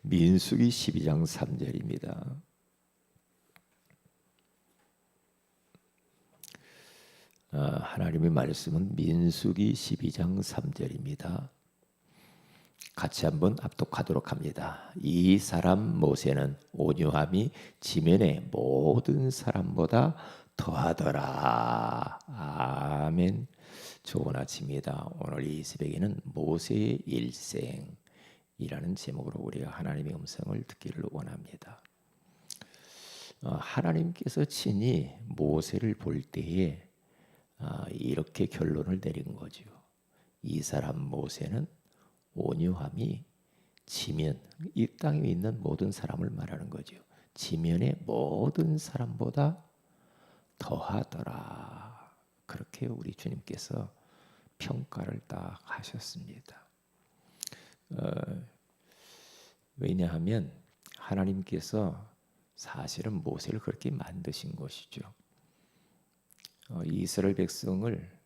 민수기 12장 3절입니다. 하나님의 말씀은 민수기 12장 3절입니다. 같이 한번 합독하도록 합니다. 이 사람 모세는 온유함이 지면의 모든 사람보다 더하더라. 아멘. 좋은 아침입니다. 오늘 이 새벽에는 모세의 일생이라는 제목으로 우리가 하나님의 음성을 듣기를 원합니다. 하나님께서 친히 모세를 볼 때에 이렇게 결론을 내린 거죠. 이 사람 모세는 온유함이 지면, 이 땅에 있는 모든 사람을 말하는 거죠. 지면의 모든 사람보다 더하더라. 그렇게 우리 주님께서 평가를 딱 하셨습니다. 왜냐하면 하나님께서 사실은 모세를 그렇게 만드신 것이죠. 이스라엘 백성을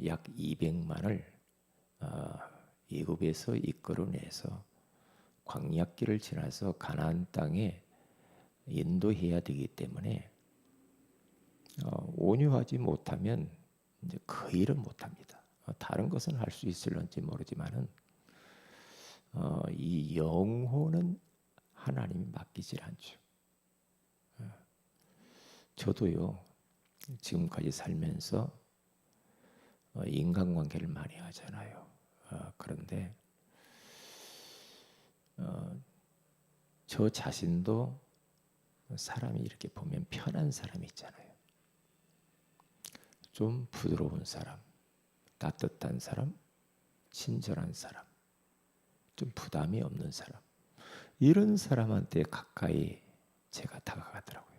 약 200만을 애굽에서 이끌어내서 광야길을 지나서 가나안 땅에 인도해야 되기 때문에 온유하지 못하면 이제 그 일은 못합니다. 다른 것은 할 수 있을런지 모르지만은 이 영혼은 하나님이 맡기질 않죠. 저도요 지금까지 살면서 인간관계를 많이 하잖아요. 그런데 저 자신도 사람이 이렇게 보면 편한 사람이 있잖아요. 좀 부드러운 사람, 따뜻한 사람, 친절한 사람, 좀 부담이 없는 사람, 이런 사람한테 가까이 제가 다가가더라고요.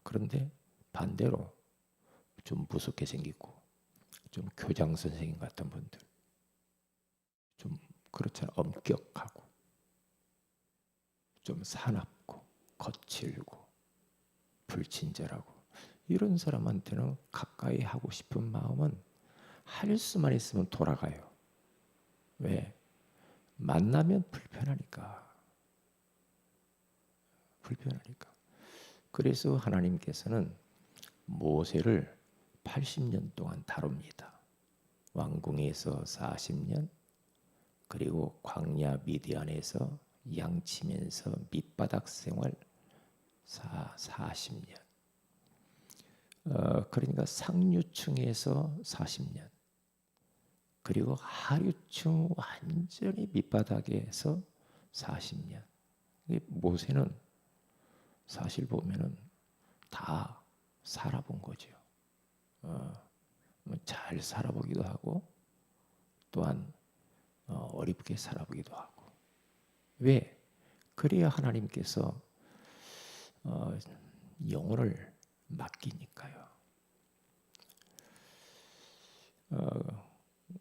그런데 반대로 좀 무섭게 생기고 좀 교장 선생님 같은 분들, 좀 그렇잖아, 엄격하고 좀 사납고 거칠고 불친절하고 이런 사람한테는 가까이 하고 싶은 마음은 할 수만 있으면 돌아가요. 왜? 만나면 불편하니까. 그래서 하나님께서는 모세를 80년 동안 다룹니다. 왕궁에서 40년, 그리고 광야 미디안에서 양치면서 밑바닥 생활 40년. 그러니까 상류층에서 40년, 그리고 하류층 완전히 밑바닥에서 40년. 모세는 사실 보면은 다 살아본 거죠. 잘 살아보기도 하고 또한 어렵게 살아보기도 하고. 왜? 그래야 하나님께서 영혼을 맡기니까요.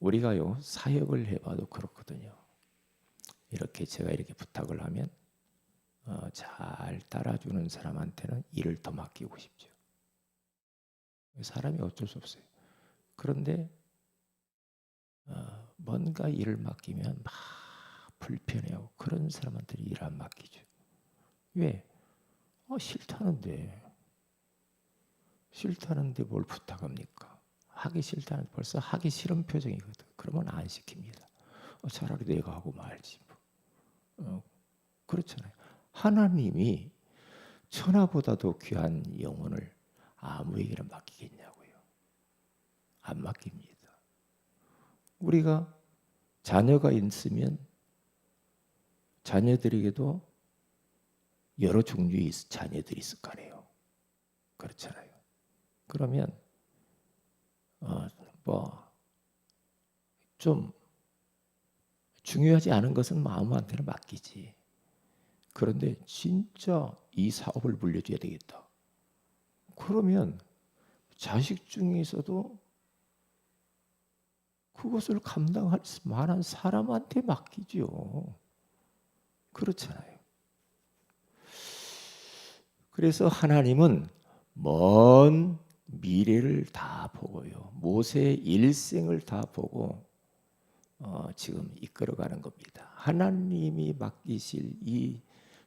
우리가요 사역을 해봐도 그렇거든요. 이렇게 제가 이렇게 부탁을 하면 잘 따라주는 사람한테는 일을 더 맡기고 싶죠. 사람이 어쩔 수 없어요. 그런데 뭔가 일을 맡기면 막 불편해하고 그런 사람한테는 일 안 맡기죠. 왜? 싫다는데 뭘 부탁합니까? 하기 싫다는 벌써 하기 싫은 표정이거든. 그러면 안 시킵니다. 차라리 내가 하고 말지. 그렇잖아요. 하나님이 천하보다도 귀한 영혼을 아무에게나 맡기겠냐고요. 안 맡깁니다. 우리가 자녀가 있으면 자녀들에게도 여러 종류의 자녀들이 있을 거 아니에요. 그렇잖아요. 그러면 좀 중요하지 않은 것은 아무한테나 맡기지. 그런데 진짜 이 사업을 물려줘야 되겠다. 그러면 자식 중에서도 그것을 감당할 만한 사람한테 맡기죠. 그렇잖아요. 그래서 하나님은 먼 미래를 다 보고요. 모세의 일생을 다 보고 지금 이끌어가는 겁니다. 하나님이 맡기실 이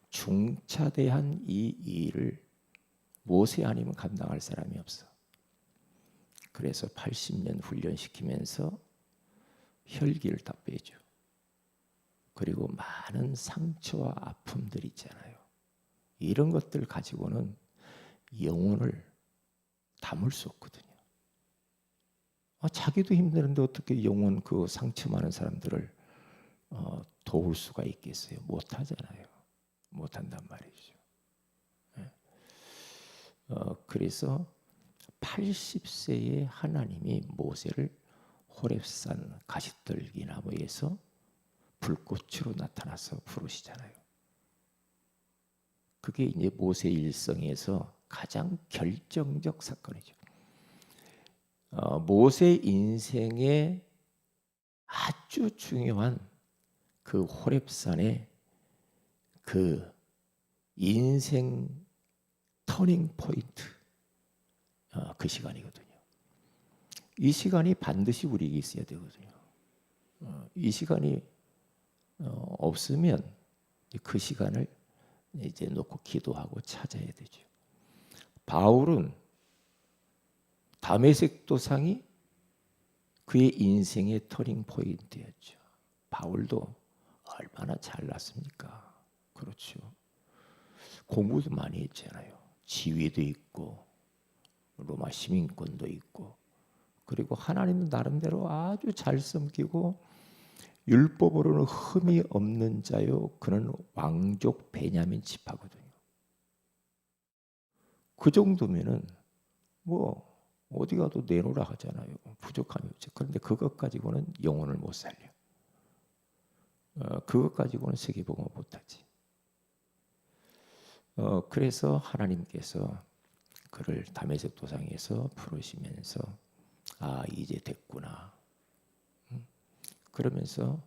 중차대한 이 일을 모세 아니면 감당할 사람이 없어. 그래서 80년 훈련시키면서 혈기를 다 빼죠. 그리고 많은 상처와 아픔들 있잖아요. 이런 것들 가지고는 영혼을 담을 수 없거든요. 자기도 힘드는데 어떻게 영혼 그 상처 많은 사람들을 도울 수가 있겠어요? 못하잖아요. 못한단 말이죠. 그래서 80세에 하나님이 모세를 호렙산 가시떨기 나무에서 불꽃으로 나타나서 부르시잖아요. 그게 이제 모세 일성에서 가장 결정적 사건이죠. 모세 인생의 아주 중요한 그 호렙산의 그 인생 터닝 포인트, 그 시간이거든요. 이 시간이 반드시 우리에게 있어야 되거든요. 이 시간이 없으면 그 시간을 이제 놓고 기도하고 찾아야 되죠. 바울은 다메섹 도상이 그의 인생의 터닝 포인트였죠. 바울도 얼마나 잘났습니까? 그렇죠. 공부도 많이 했잖아요. 지위도 있고 로마 시민권도 있고, 그리고 하나님 나름대로 아주 잘 섬기고 율법으로는 흠이 없는 자요 그는 왕족 베냐민 지파거든요. 그 정도면은 뭐 어디 가도 내놓으라 하잖아요. 부족함이 없죠. 그런데 그것 가지고는 영혼을 못 살려. 그것 가지고는 세계복음을 못하지. 그래서 하나님께서 그를 다메섹 도상에서 부르시면서 이제 됐구나. 그러면서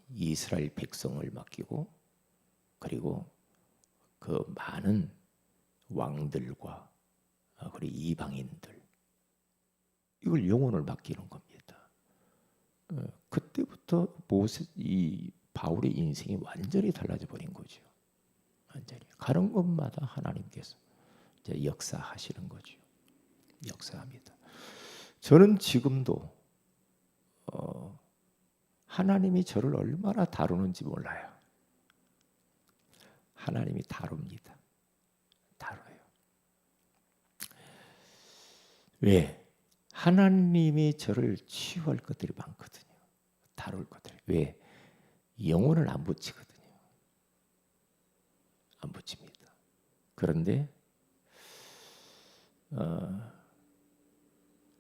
이스라엘 백성을 맡기고, 그리고 그 많은 왕들과 그리고 이방인들, 이걸 영혼을 맡기는 겁니다. 그때부터 이 바울의 인생이 완전히 달라져 버린 거죠. 완전히 가는 곳마다 하나님께서 이제 역사하시는 거죠. 역사합니다. 저는 지금도 하나님이 저를 얼마나 다루는지 몰라요. 하나님이 다룹니다. 다뤄요. 왜? 하나님이 저를 치유할 것들이 많거든요. 다룰 것들이. 왜? 영혼을 안 붙이거든요. 안 붙입니다. 그런데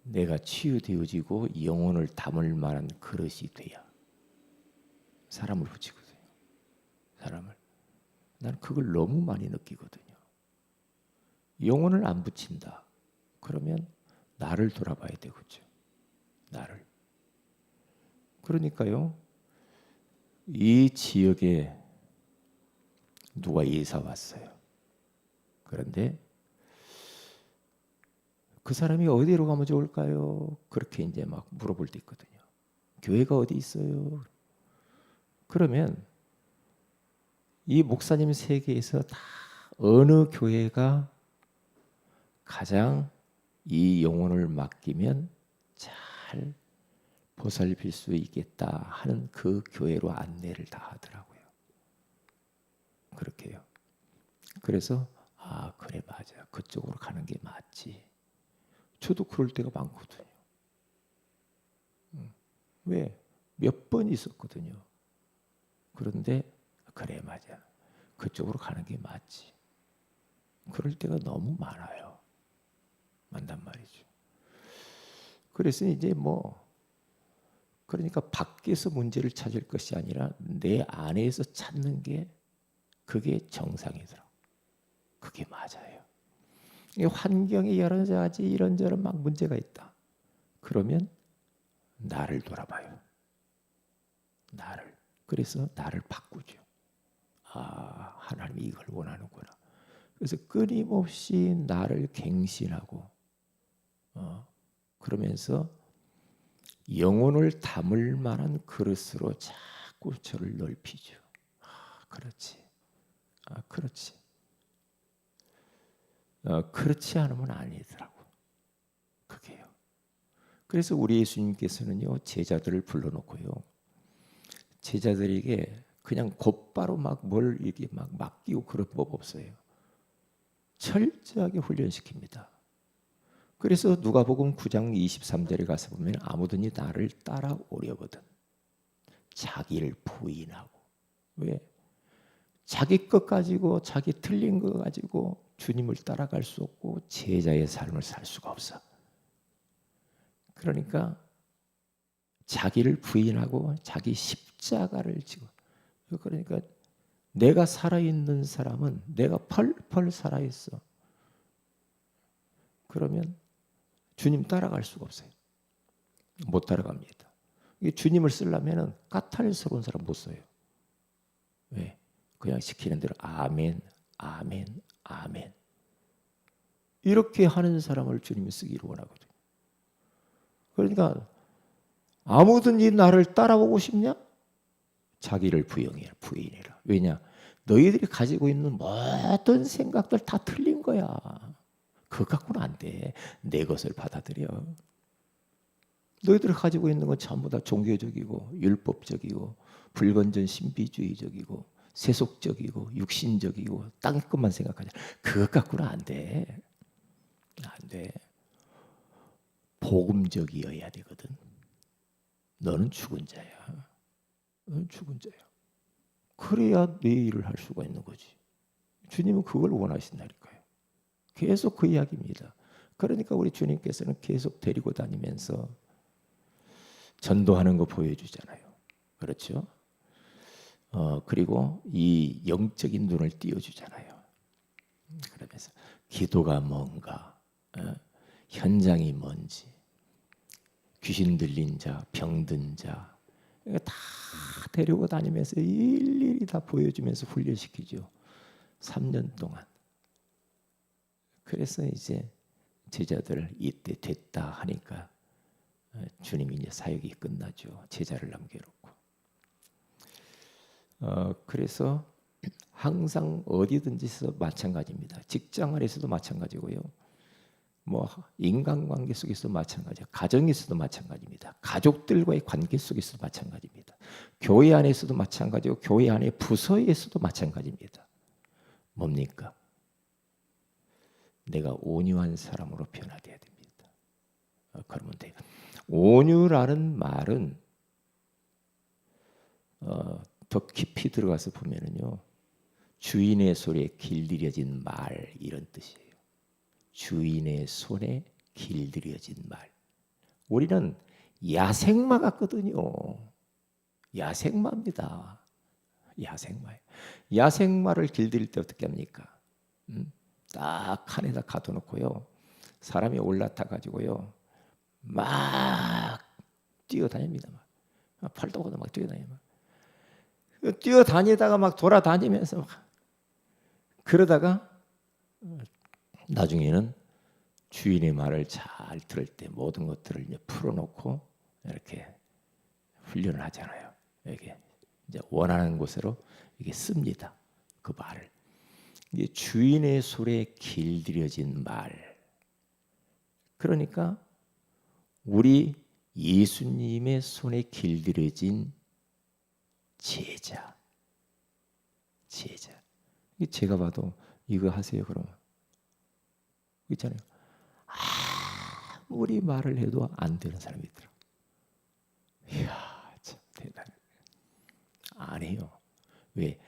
내가 치유되어지고 영혼을 담을 만한 그릇이 돼야 사람을 붙이거든요. 사람을. 난 그걸 너무 많이 느끼거든요. 영혼을 안 붙인다. 그러면 나를 돌아봐야 되겠죠. 나를. 그러니까요. 이 지역에 누가 이사 왔어요. 그런데 그 사람이 어디로 가면 좋을까요? 그렇게 이제 막 물어볼 때 있거든요. 교회가 어디 있어요? 그러면 이 목사님 세계에서 다 어느 교회가 가장 이 영혼을 맡기면 잘 보살필 수 있겠다 하는 그 교회로 안내를 다 하더라고요. 그렇게요. 그래서 그래 맞아. 그쪽으로 가는 게 맞지. 저도 그럴 때가 많거든요. 왜? 몇 번 있었거든요. 그런데 그래 맞아. 그쪽으로 가는 게 맞지. 그럴 때가 너무 많아요. 많단 말이죠. 그래서 이제 그러니까 밖에서 문제를 찾을 것이 아니라 내 안에서 찾는 게 그게 정상이더라고. 그게 맞아요. 환경이 여러 가지 이런저런 막 문제가 있다. 그러면 나를 돌아봐요. 나를. 그래서 나를 바꾸죠. 하나님이 이걸 원하는구나. 그래서 끊임없이 나를 갱신하고 그러면서 영혼을 담을 만한 그릇으로 자꾸 저를 넓히죠. 그렇지. 그렇지. 그렇지 않으면 아니더라고. 그게요. 그래서 우리 예수님께서는요, 제자들을 불러놓고요, 제자들에게 그냥 곧바로 막 뭘 이렇게 막 맡기고 그런 법 없어요. 철저하게 훈련시킵니다. 그래서 누가복음 9장 23절에 가서 보면 아무든지 나를 따라오려거든 자기를 부인하고. 왜? 자기 것 가지고 자기 틀린 거 가지고 주님을 따라갈 수 없고 제자의 삶을 살 수가 없어. 그러니까 자기를 부인하고 자기 십자가를 지고, 그러니까 내가 살아있는 사람은 내가 펄펄 살아있어. 그러면 주님 따라갈 수가 없어요. 못 따라갑니다. 주님을 쓰려면 까탈스러운 사람 못 써요. 왜? 그냥 시키는 대로 아멘, 아멘, 아멘. 이렇게 하는 사람을 주님이 쓰기를 원하거든요. 그러니까 아무든지 나를 따라오고 싶냐? 자기를 부인해라. 왜냐? 너희들이 가지고 있는 모든 생각들 다 틀린 거야. 그거 갖고는 안 돼. 내 것을 받아들여. 너희들이 가지고 있는 건 전부 다 종교적이고 율법적이고 불건전 신비주의적이고 세속적이고 육신적이고 땅의 것만 생각하자. 그것 갖고는 안 돼. 안 돼. 복음적이어야 되거든. 너는 죽은 자야. 너는 죽은 자야. 그래야 내 일을 할 수가 있는 거지. 주님은 그걸 원하신다니까요. 계속 그 이야기입니다. 그러니까 우리 주님께서는 계속 데리고 다니면서 전도하는 거 보여주잖아요. 그렇죠? 그리고 이 영적인 눈을 띄워주잖아요. 그러면서 기도가 뭔가, 현장이 뭔지, 귀신 들린 자, 병든 자, 다 데리고 다니면서 일일이 다 보여주면서 훈련시키죠. 3년 동안. 그래서 이제 제자들 이때 됐다 하니까 주님이 이제 사역이 끝나죠. 제자를 남겨놓고. 그래서 항상 어디든지서 마찬가지입니다. 직장 안에서도 마찬가지고요. 뭐 인간관계 속에서도 마찬가지예요. 가정에서도 마찬가지입니다. 가족들과의 관계 속에서도 마찬가지입니다. 교회 안에서도 마찬가지고 교회 안의 부서에서도 마찬가지입니다. 뭡니까? 내가 온유한 사람으로 변화돼야 됩니다. 그러면 돼요. 온유라는 말은 더 깊이 들어가서 보면은요, 주인의 손에 길들여진 말 이런 뜻이에요. 주인의 손에 길들여진 말. 우리는 야생마 같거든요. 야생마입니다. 야생마예요. 야생마를 길들일 때 어떻게 합니까? 딱 칸에다 가둬놓고요. 사람이 올라타 가지고요. 막 뛰어다닙니다. 막 팔도 걷어 막 뛰어다니고 뛰어다니다가 막 돌아다니면서 막 그러다가 나중에는 주인의 말을 잘 들을 때 모든 것들을 이제 풀어놓고 이렇게 훈련을 하잖아요. 이게 이제 원하는 곳으로 이게 씁니다. 그 말을. 이게 주인의 손에 길들여진 말. 그러니까 우리 예수님의 손에 길들여진 제자. 제가 봐도 이거 하세요 그러면. 있잖아요. 아무리 말을 해도 안 되는 사람이 있더라고요. 이야, 참 대단해. 안 해요. 왜?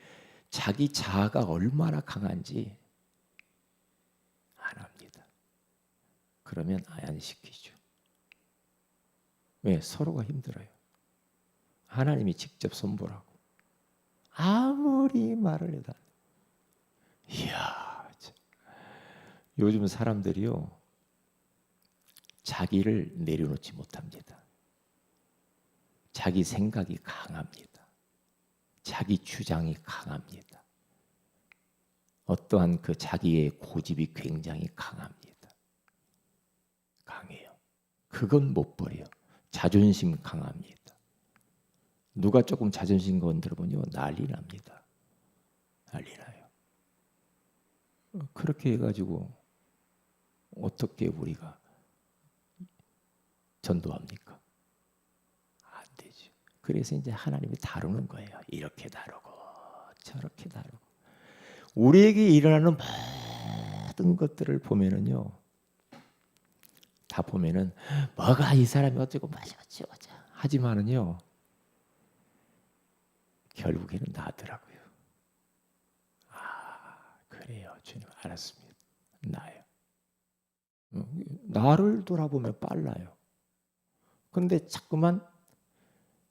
자기 자아가 얼마나 강한지 안 합니다. 그러면 안 시키죠. 왜? 서로가 힘들어요. 하나님이 직접 손보라고. 아무리 말을 해도 안 돼. 이야, 참. 요즘 사람들이요, 자기를 내려놓지 못합니다. 자기 생각이 강합니다. 자기 주장이 강합니다. 어떠한 그 자기의 고집이 굉장히 강합니다. 강해요. 그건 못 버려. 자존심 강합니다. 누가 조금 자존심 건드려보면 난리 납니다. 난리 나요. 그렇게 해가지고 어떻게 우리가 전도합니까? 안 되죠. 그래서 이제 하나님이 다루는 거예요. 이렇게 다루고 저렇게 다루고. 우리에게 일어나는 모든 것들을 보면은요, 다 보면은 뭐가 이 사람이 어쩌고 마셔지 하지만은요, 결국에는 나더라고요. 아, 그래요. 주님, 알았습니다. 나요. 나를 돌아보면 빨라요. 근데 자꾸만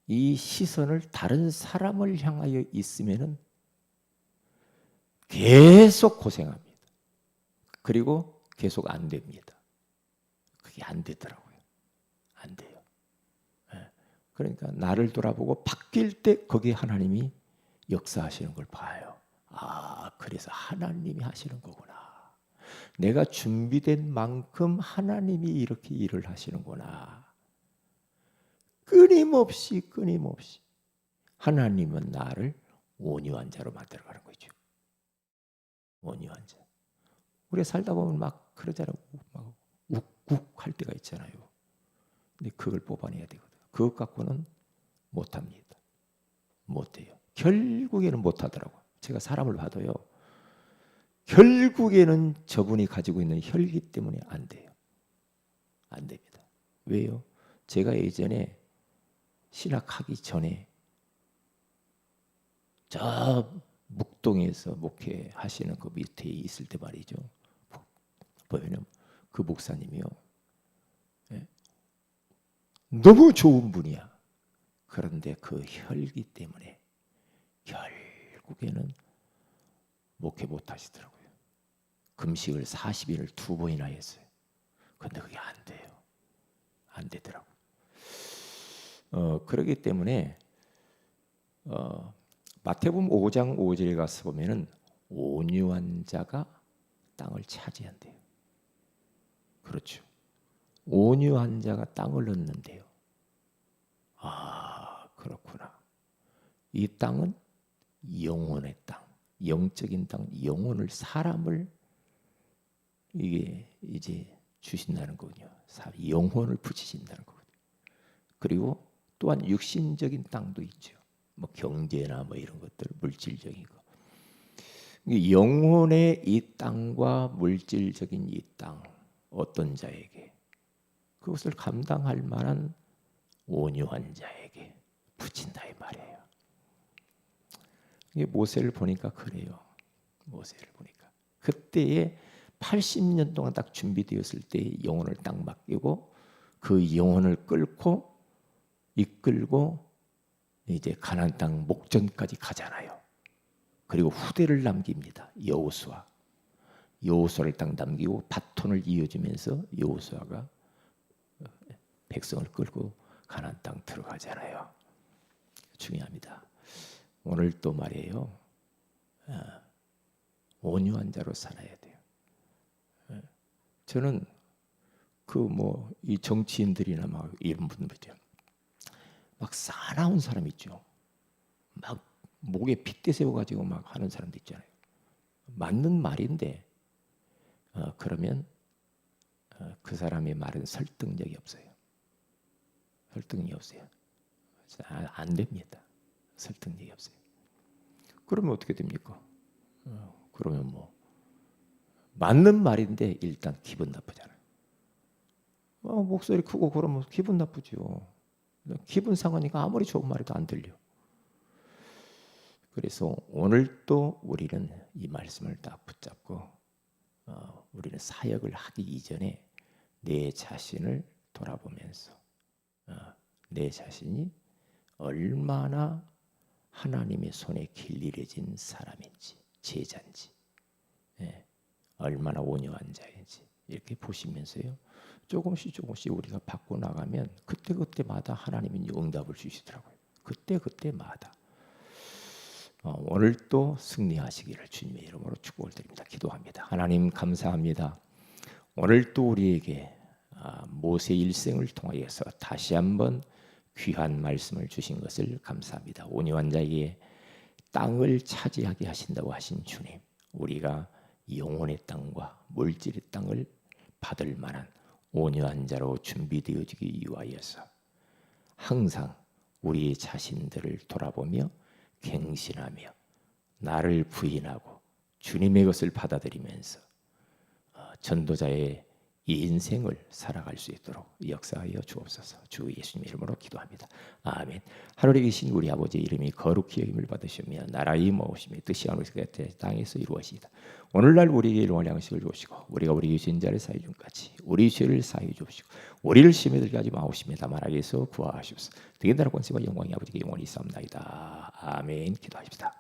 이 시선을 다른 사람을 향하여 있으면은 계속 고생합니다. 그리고 계속 안 됩니다. 그게 안 되더라고요. 안 돼요. 그러니까 나를 돌아보고 바뀔 때 거기에 하나님이 역사하시는 걸 봐요. 아, 그래서 하나님이 하시는 거구나. 내가 준비된 만큼 하나님이 이렇게 일을 하시는구나. 끊임없이 하나님은 나를 온유한 자로 만들어가는 거죠. 온유한 자. 우리 살다 보면 막 그러잖아요. 막 욱욱 할 때가 있잖아요. 근데 그걸 뽑아내야 되거든요. 그것 갖고는 못합니다. 못해요. 결국에는 못하더라고요. 제가 사람을 봐도요. 결국에는 저분이 가지고 있는 혈기 때문에 안 돼요. 안 됩니다. 왜요? 제가 예전에 신학하기 전에 저 묵동에서 목회하시는 그 밑에 있을 때 말이죠. 보면 그 목사님이요. 너무 좋은 분이야. 그런데 그 혈기 때문에 결국에는 목회 못 하시더라고요. 금식을 40일을 2번이나 했어요. 근데 그게 안 돼요. 안 되더라고요. 그렇기 때문에 마태복음 5장 5절에 가서 보면은 온유한 자가 땅을 차지한대요. 그렇죠. 온유한 자가 땅을 얻는데요. 아, 그렇구나. 이 땅은 영혼의 땅, 영적인 땅, 영혼을 사람을 이게 이제 주신다는 거군요. 영혼을 붙이신다는 거군요. 그리고 또한 육신적인 땅도 있죠. 뭐 경제나 뭐 이런 것들, 물질적인 거. 영혼의 이 땅과 물질적인 이 땅, 어떤 자에게 그것을 감당할 만한 온유한 자에게 붙인다 이 말이에요. 이게 모세를 보니까 그래요. 모세를 보니까 그때에 80년 동안 딱 준비되었을 때 영혼을 딱 맡기고 그 영혼을 끌고 이끌고 이제 가나안 땅 목전까지 가잖아요. 그리고 후대를 남깁니다. 여호수아를 딱 남기고 바톤을 이어주면서 여호수아가 백성을 끌고 가나안 땅 들어가잖아요. 중요합니다. 오늘 또 말이에요. 온유한 자로 살아야 돼요. 저는 그 뭐 이 정치인들이나 막 이런 분들이요. 막 사나운 사람 있죠. 막 목에 핏대 세워가지고 막 하는 사람도 있잖아요. 맞는 말인데 그러면 그 사람의 말은 설득력이 없어요. 설득력이 없어요. 안 됩니다. 설득력이 없어요. 그러면 어떻게 됩니까? 그러면 뭐 맞는 말인데 일단 기분 나쁘잖아요. 목소리 크고 그러면 기분 나쁘죠. 기분 상하니까 아무리 좋은 말해도 안 들려. 그래서 오늘 또 우리는 이 말씀을 딱 붙잡고 우리는 사역을 하기 이전에 내 자신을 돌아보면서 내 자신이 얼마나 하나님의 손에 길들여진 사람인지 제자인지 얼마나 온유한 자인지 이렇게 보시면서요. 조금씩 우리가 바꿔 나가면 그때마다 하나님이 응답을 주시더라고요. 그때마다. 오늘 또 승리하시기를 주님의 이름으로 축복을 드립니다. 기도합니다. 하나님 감사합니다. 오늘 또 우리에게 모세 일생을 통하여서 다시 한번 귀한 말씀을 주신 것을 감사합니다. 온유한 자에게 땅을 차지하게 하신다고 하신 주님, 우리가 영혼의 땅과 물질의 땅을 받을 만한 온유한 자로 준비되어지기 위하여서 항상 우리 자신들을 돌아보며 갱신하며 나를 부인하고 주님의 것을 받아들이면서 전도자의 이 인생을 살아갈 수 있도록 역사하여 주옵소서. 주 예수님 이름으로 기도합니다. 아멘. 하늘에 계신 우리 아버지의 이름이 거룩히 여김을 받으시며 나라의 임하오시며 뜻이 하늘에서 그같이 땅에서 이루어지이다. 오늘날 우리에게 일용할 양식을 주시고 우리가 우리 죄인 자를 사해 준 같이 우리 죄를 사해 주시고 우리를 시험에 들게 하지 마옵시며 다만 악에서 구하시옵소서. 되게 나라 권세와 영광이 아버지께 영원히 있사옵나이다. 아멘. 기도하십시다.